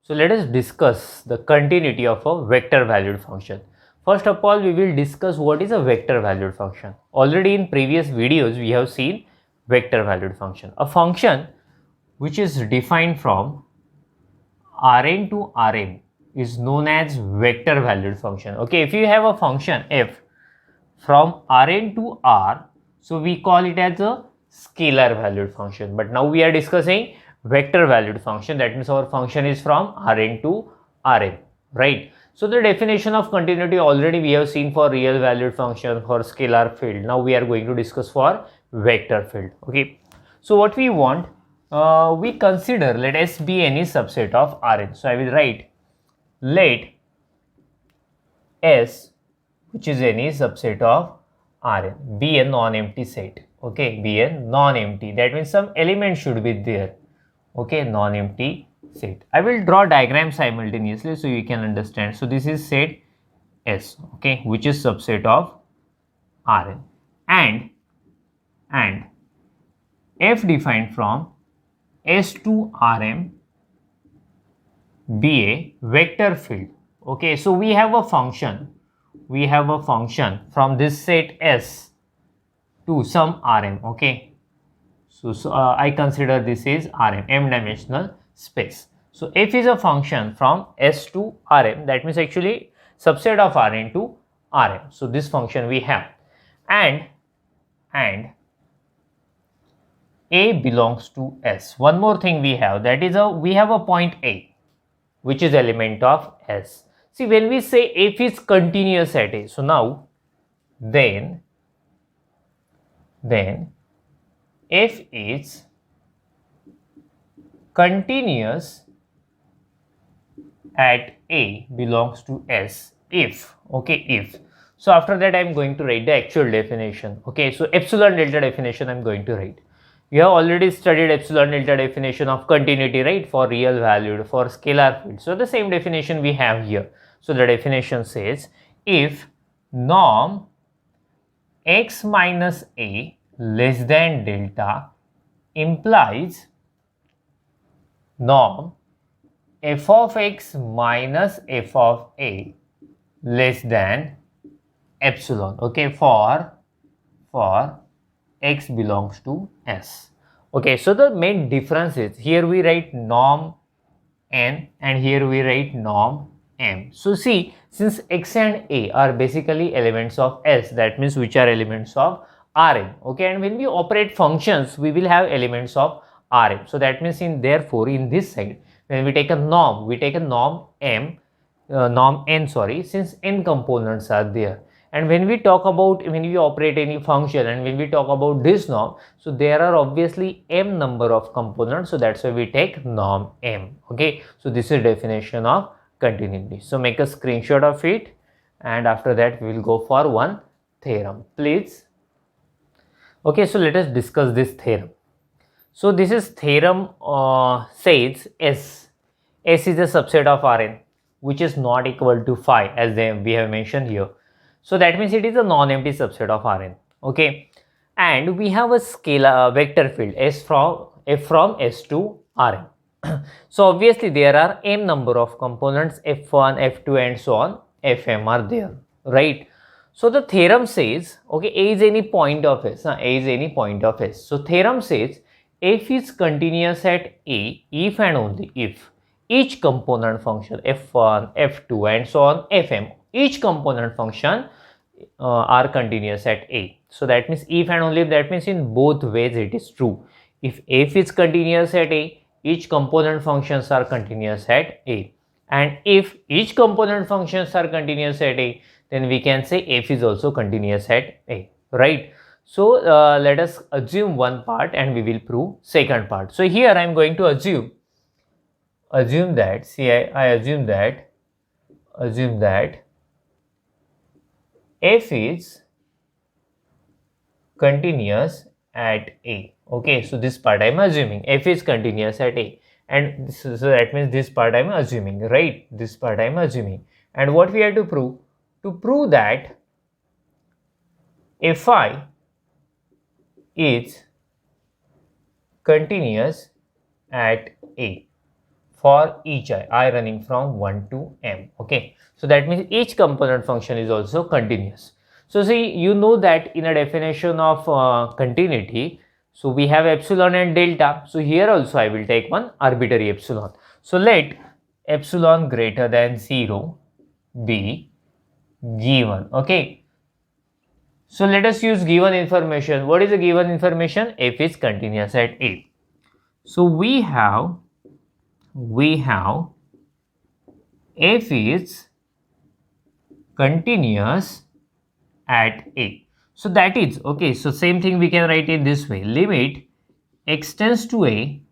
So let us discuss the continuity of a vector valued function. First of all, we will discuss what is a vector valued function. Already in previous videos, we have seen vector valued function. A function which is defined from Rn to Rm is known as vector valued function. Okay, if you have a function f from Rn to R, so we call it as a scalar valued function. But now we are discussing vector valued function. That means our function is from Rn to Rm, right? So the definition of continuity already we have seen for real valued function, for scalar field. Now we are going to discuss for vector field. Okay, so what we want, we consider let S be any subset of Rn. So I will write let S, which is any subset of Rn, be a non-empty set. Okay, be a non-empty. That means some element should be there. Okay, non-empty set. I will draw diagram simultaneously so you can understand. So this is set S, okay, which is subset of Rn, and f defined from S to Rm be a vector field. Okay, so we have a function from this set S to some Rm. Okay, so I consider this is Rm, m dimensional space. So f is a function from S to Rm, that means actually subset of Rn to Rm. So this function we have, and A belongs to S. One more thing we have, that is we have a point A which is element of S. See, when we say f is continuous at A, so now then f is continuous at A belongs to S if, okay, if. So after that I am going to write the actual definition. Okay, so epsilon delta definition I am going to write. You have already studied epsilon delta definition of continuity, right, for real valued, for scalar field. So the same definition we have here. So the definition says if norm x minus a less than delta implies norm f of x minus f of a less than epsilon, okay, for x belongs to S. Okay, so the main difference is here we write norm n and here we write norm m. So see, since x and a are basically elements of S, that means which are elements of Rn. Okay, and when we operate functions, we will have elements of Rn. So that means therefore in this side, when we take a norm, we take a norm m, norm n, sorry, since n components are there. And when we talk about, when we operate any function and when we talk about this norm, so there are obviously m number of components, so that's why we take norm m. Okay, so this is definition of continuity. So make a screenshot of it, and after that we will go for one theorem, please. Okay, so let us discuss this theorem. So this is theorem says S is a subset of Rn which is not equal to phi, as we have mentioned here. So that means it is a non-empty subset of Rn. Okay, and we have a scalar vector field S from S to Rn. So obviously there are m number of components, f1, f2 and so on, fm are there, right? So the theorem says, okay, A is any point of S, A is any point of S. So theorem says f is continuous at A if and only if each component function f1, f2 and so on, fm, each component function are continuous at A. So that means if and only if, that means in both ways it is true. If f is continuous at A, each component functions are continuous at A. And if each component functions are continuous at A, then we can say f is also continuous at A, right? So let us assume one part and we will prove second part. So here I am going to assume that, see, I assume that f is continuous at A. Okay, so this part I am assuming f is continuous at A, and so that means this part I am assuming, right? This part I am assuming. And what we have to prove? To prove that fi is continuous at A for each I running from 1 to m. Okay, so that means each component function is also continuous. So see, you know that in a definition of continuity, so we have epsilon and delta. So here also I will take one arbitrary epsilon. So let epsilon greater than 0 be given. Okay, so let us use given information. What is the given information? F is continuous at A. So we have F is continuous at A. So that is, okay, so same thing we can write it this way. Limit x tends to A,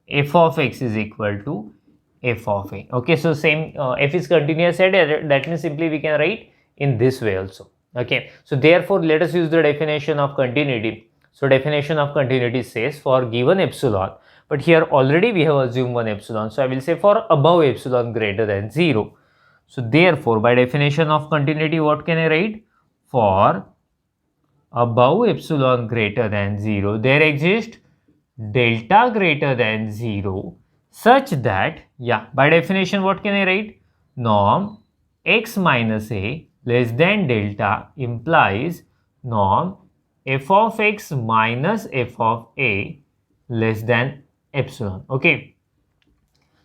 f of x is equal to f of A. Okay, so same, f is continuous at A, that means simply we can write in this way also. Okay, so therefore let us use the definition of continuity. So definition of continuity says for given epsilon, but here already we have assumed one epsilon, so I will say for above epsilon greater than 0. So therefore by definition of continuity, what can I write? For above epsilon greater than 0, there exists delta greater than 0 such that, yeah, by definition what can I write? Norm x minus a less than delta implies norm f of x minus f of a less than epsilon. Okay,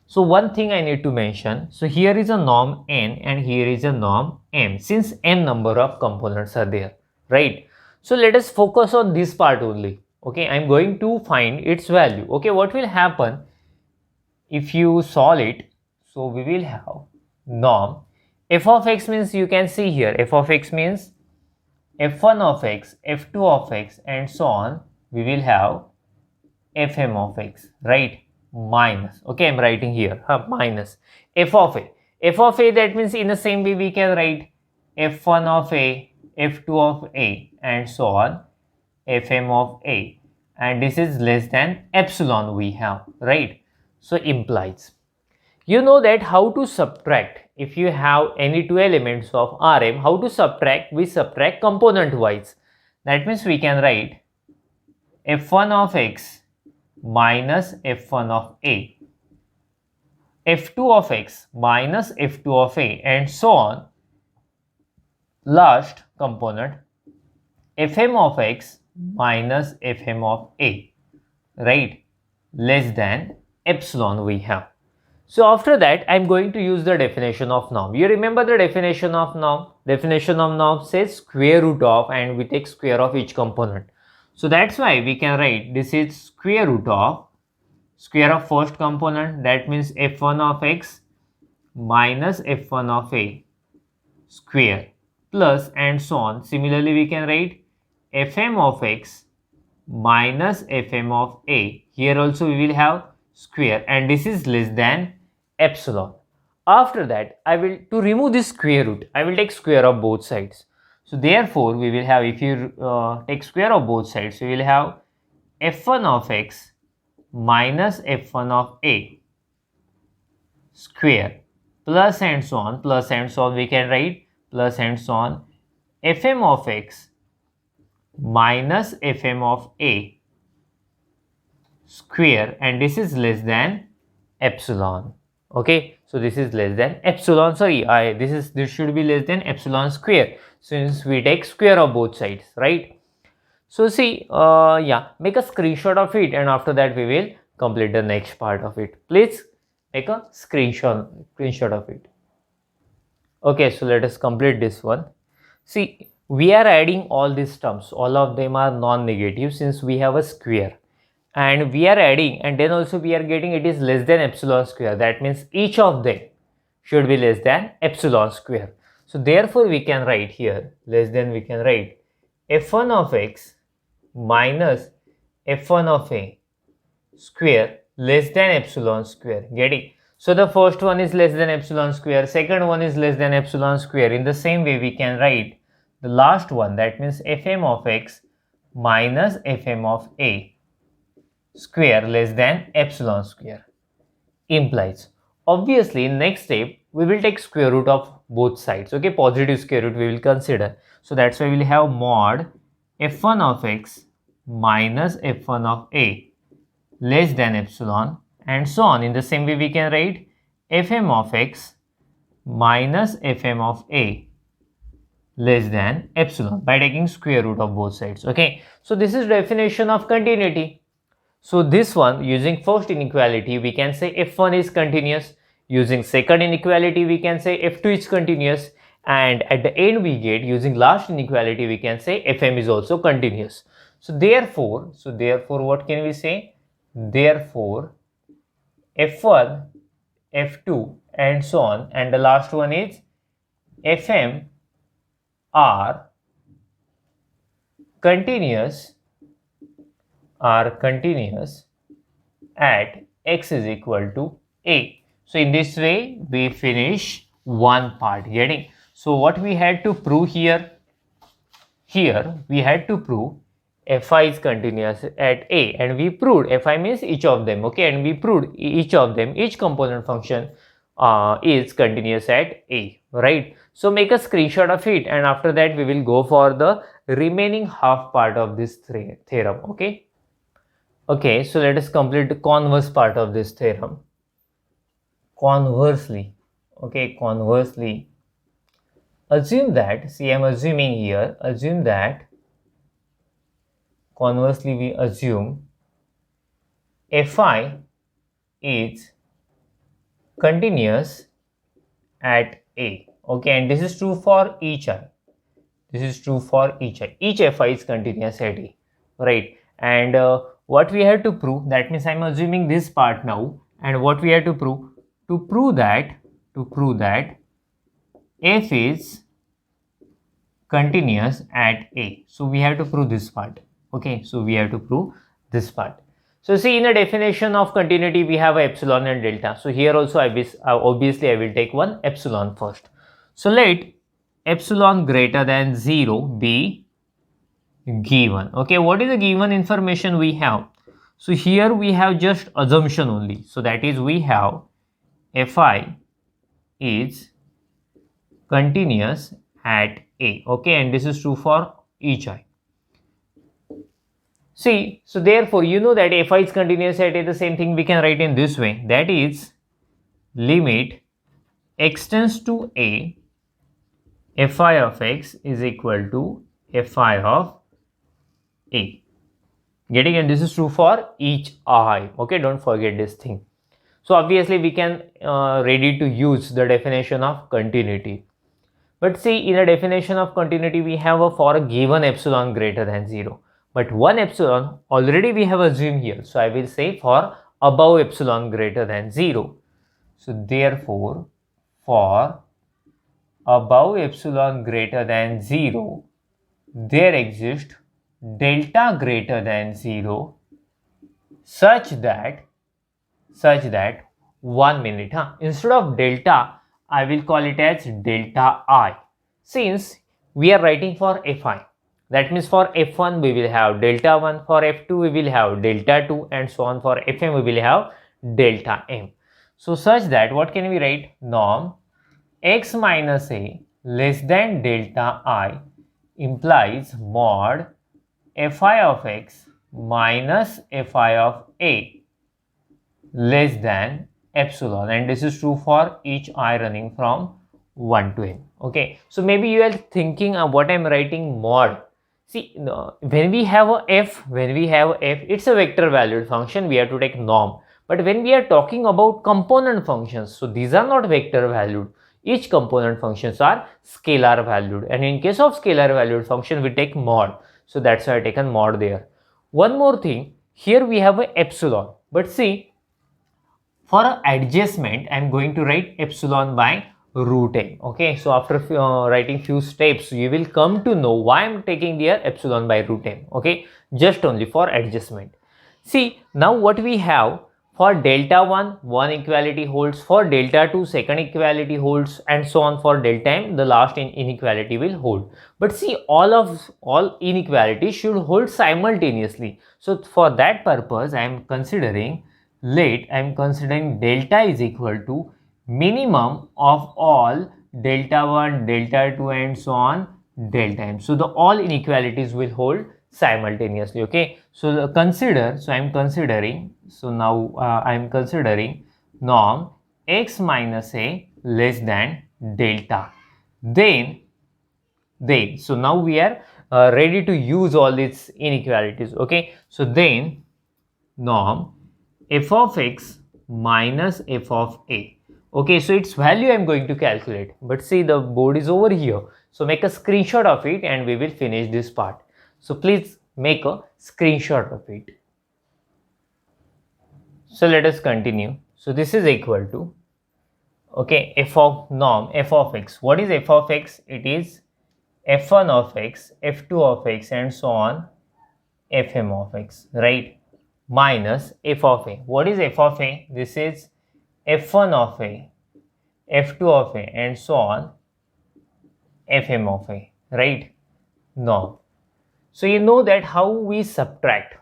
so one thing I need to mention, so here is a norm n and here is a norm m, since n number of components are there, right? So let us focus on this part only. Okay, I'm going to find its value. Okay, what will happen if you solve it? So we will have norm f of x means, you can see here f of x means f1 of x, f2 of x and so on. We will have fm of x, right? Minus, okay, I'm writing here minus f of a. F of a, that means in the same way we can write f1 of a, f2 of a and so on, fm of a, and this is less than epsilon we have, right? So implies, you know that how to subtract. If you have any two elements of Rm, how to subtract? We subtract component wise. That means we can write f1 of x minus f1 of a, f2 of x minus f2 of a and so on. Last component fm of x minus fm of a, right, less than epsilon we have. So after that I'm going to use the definition of norm. You remember the definition of norm? Definition of norm says square root of, and we take square of each component. So that's why we can write this is square root of square of first component, that means f1 of x minus f1 of a square plus and so on. Similarly we can write fm of x minus fm of a. Here also we will have square, and this is less than epsilon. After that I will, to remove this square root, I will take square of both sides. So therefore we will have, if you take square of both sides, we will have f1 of x minus f1 of a square plus and so on, plus and so on we can write plus and so on, fm of x minus fm of a square, and this is less than epsilon. Okay, so this is less than epsilon, sorry, this should be less than epsilon square since we take square of both sides, right? So see, yeah, make a screenshot of it, and after that we will complete the next part of it. Please make a screenshot of it. Okay, so let us complete this one. See, we are adding all these terms, all of them are non-negative since we have a square, and we are adding, and then also we are getting it is less than epsilon square. That means each of them should be less than epsilon square. So therefore we can write here less than, we can write f1 of x minus f1 of a square less than epsilon square. Getting? So the first one is less than epsilon square, second one is less than epsilon square. In the same way we can write the last one, that means fm of x minus fm of a square less than epsilon square. Implies, obviously in next step we will take square root of both sides. Okay, positive square root we will consider. So that's why we will have mod f1 of x minus f1 of a less than epsilon, and so on. In the same way we can write fm of x minus fm of a less than epsilon by taking square root of both sides. Okay, so this is definition of continuity. So this one, using first inequality, we can say f1 is continuous. Using second inequality, we can say f2 is continuous. And at the end we get, using last inequality, we can say fm is also continuous. So therefore what can we say? Therefore f1, f2 and so on, and the last one is fm are continuous at x is equal to a. So in this way we finish one part. Getting? So what we had to prove here we had to prove fi is continuous at a, and we proved fi means each of them. Okay, and we proved each of them, each component function is continuous at a, right? So make a screenshot of it, and after that we will go for the remaining half part of this theorem. Okay, so let us complete the converse part of this theorem. Conversely, assume that, see, I'm assuming here, conversely we assume fi is continuous at a. Okay, and this is true for each i. Each fi is continuous at a, right? And what we have to prove, that means I'm assuming this part now, and what we have to prove that f is continuous at a. So we have to prove this part. Okay, so we have to prove this part. So see, in a definition of continuity we have epsilon and delta. So here also obviously I will take one epsilon first. So let epsilon greater than 0 be given. Okay, what is the given information we have? So here we have just assumption only. So that is, we have fi is continuous at a. Okay, and this is true for each I. See, so therefore you know that fi is continuous at a, the same thing we can write in this way, that is limit x tends to a, fi of x is equal to fi of a. Getting? And this is true for each I. Okay, don't forget this thing. So obviously we can ready to use the definition of continuity. But see, in a definition of continuity we have for a given epsilon greater than 0. But one epsilon already we have assumed here. So I will say for above epsilon greater than 0. So therefore for above epsilon greater than 0, there exists delta greater than 0 such that 1 minute. Instead of delta, I will call it as delta I. Since we are writing for fi, that means for f1 we will have delta 1, for f2 we will have delta 2, and so on. For fm we will have delta m. So such that, what can we write? Norm x minus a less than delta I implies mod fi of x minus fi of a less than epsilon, and this is true for each I running from 1 to n. Okay, so maybe you are thinking what I'm writing mod. See, when we have a f, it's a vector valued function, we have to take norm. But when we are talking about component functions, so these are not vector valued. Each component functions are scalar valued, and in case of scalar valued function we take mod. So that's why I taken mod there. One more thing, here we have a epsilon, but see, for adjustment I am going to write epsilon by root n. Okay, so after writing few steps you will come to know why I am taking there epsilon by root n. Okay, just only for adjustment. See, now what we have, for delta 1, one equality holds, for delta 2 second equality holds, and so on. For delta m the last inequality will hold. But see, all inequalities should hold simultaneously. So for that purpose I am considering delta is equal to minimum of all delta 1, delta 2 and so on delta m. So the all inequalities will hold simultaneously. Okay, so consider, so I'm considering, so now I'm considering norm x minus a less than delta. Then so now we are ready to use all these inequalities. Okay, so then norm f of x minus f of a. Okay, so its value I'm going to calculate, but see the board is over here, so make a screenshot of it and we will finish this part. So please make a screenshot of it. So let us continue. So this is equal to, okay, f of norm f of x. What is f of x? It is f1 of x, f2 of x and so on, fm of x, right? Minus f of a. What is f of a? This is f1 of a, f2 of a and so on, fm of a, right? Now, so you know that how we subtract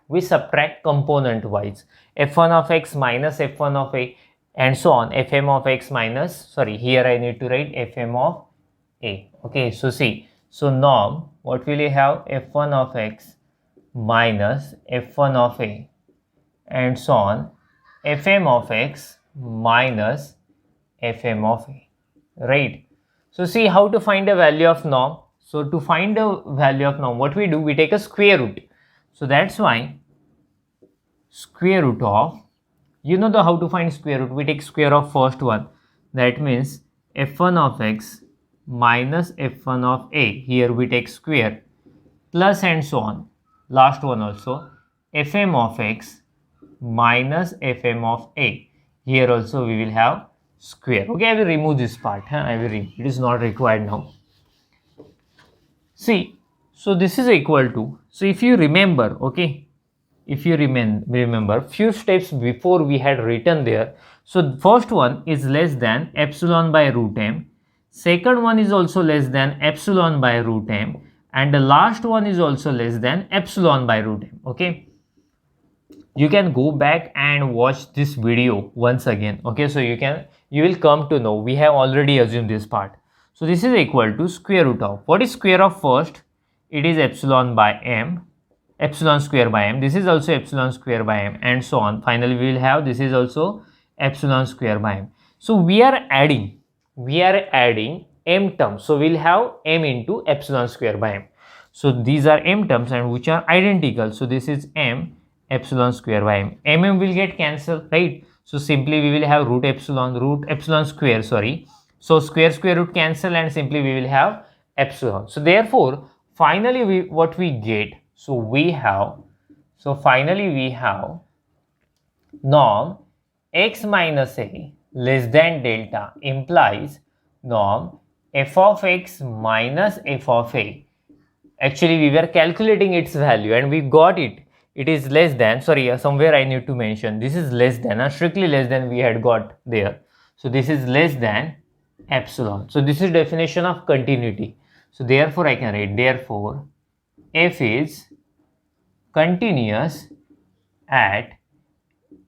component wise, f1 of x minus f1 of a and so on, fm of x minus, sorry, here I need to write fm of a. Okay, so see, so norm, what will you have? f1 of x minus f1 of a and so on, fm of x minus fm of a, right? So see how to find the value of norm. So to find the value of norm, what we do, we take a square root. So that's why square root of, you know the how to find square root, we take square of first one, that means f1 of x minus f1 of a, here we take square, plus and so on, last one also, fm of x minus fm of a, here also we will have square. Okay, I will remove this part, I will remove, it is not required now. See, so this is equal to, so if you remember, okay, if you remember few steps before we had written there, so first one is less than epsilon by root m, second one is also less than epsilon by root m, and the last one is also less than epsilon by root m. Okay, you can go back and watch this video once again. Okay, so you will come to know we have already assumed this part. So this is equal to square root of, what is square of first? It is epsilon by m, epsilon square by m, this is also epsilon square by m and so on. Finally we will have, this is also epsilon square by m. So we are adding m terms, so we'll have m into epsilon square by m. So these are m terms and which are identical, so this is m epsilon square by m will get cancelled, right? So simply we will have root epsilon square, sorry, so square root cancel and simply we will have epsilon. So therefore finally what we get, so finally we have norm x minus a less than delta implies norm f of x minus f of a. Actually we were calculating its value and we got it. It is less than, sorry, somewhere I need to mention, this is less than, strictly less than we had got there. So this is less than epsilon. So this is definition of continuity. So therefore I can write, therefore f is continuous at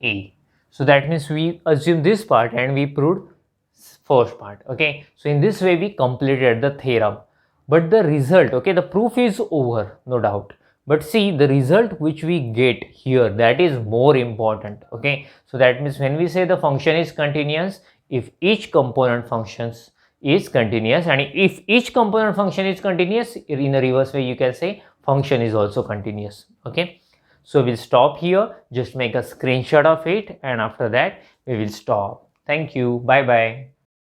a. So that means we assume this part and we proved first part. Okay, so in this way we completed the theorem, but the result, okay, the proof is over, no doubt, but see the result which we get here, that is more important. Okay, so that means when we say the function is continuous, if each component functions is continuous, and if each component function is continuous, in a reverse way you can say function is also continuous. Okay, so we'll stop here, just make a screenshot of it and after that we will stop. Thank you, bye bye.